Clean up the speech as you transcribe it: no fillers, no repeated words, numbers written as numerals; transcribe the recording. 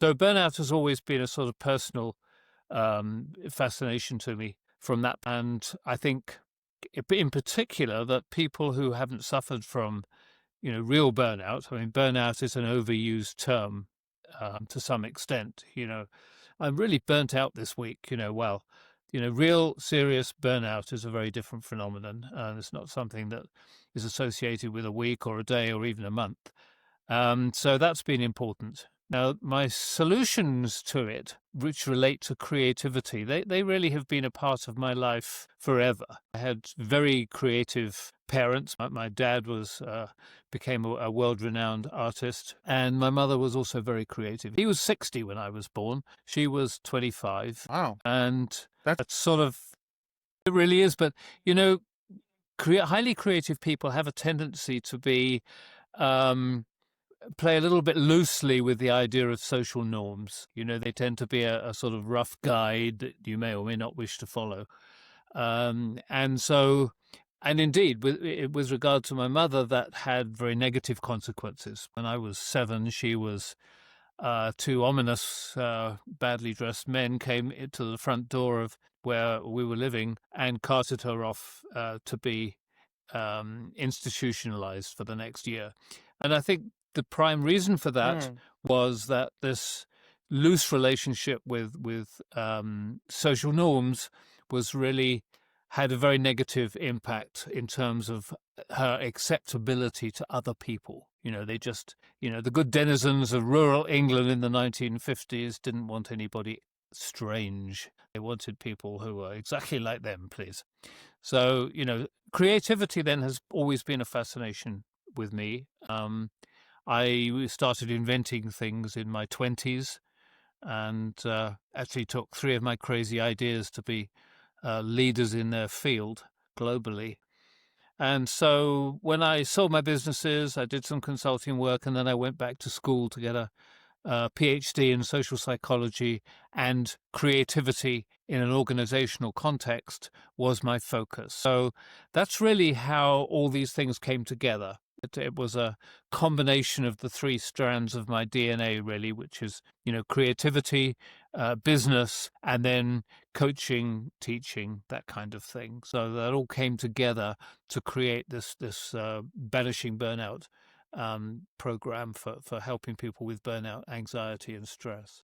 So burnout has always been a sort of personal fascination to me from that. And I think in particular that people who haven't suffered from, real burnout, I mean, burnout is an overused term to some extent, I'm really burnt out this week, well, real serious burnout is a very different phenomenon. And it's not something that is associated with a week or a day or even a month. So that's been important. Now, my solutions to it, which relate to creativity, they really have been a part of my life forever. I had very creative parents. My dad became a world-renowned artist, and my mother was also very creative. He was 60 when I was born. She was 25. Wow. And That's that's sort of, it really is. But, you know, highly creative people have a tendency to be um, play a little bit loosely with the idea of social norms. They tend to be a sort of rough guide that you may or may not wish to follow. And so, and indeed, with regard to my mother, that had very negative consequences. When I was 7, she was two ominous, badly dressed men came to the front door of where we were living and carted her off to be institutionalized for the next year. And I think the prime reason for that was that this loose relationship with social norms was really had a very negative impact in terms of her acceptability to other people. They just, the good denizens of rural England in the 1950s didn't want anybody strange. They wanted people who were exactly like them, please. So, creativity then has always been a fascination with me. I started inventing things in my 20s and actually took 3 of my crazy ideas to be leaders in their field globally. And so when I sold my businesses, I did some consulting work, and then I went back to school to get a PhD in social psychology, and creativity in an organizational context was my focus. So that's really how all these things came together. It was a combination of the 3 strands of my DNA, really, which is, creativity, business, and then coaching, teaching, that kind of thing. So that all came together to create this banishing burnout program for helping people with burnout, anxiety, and stress.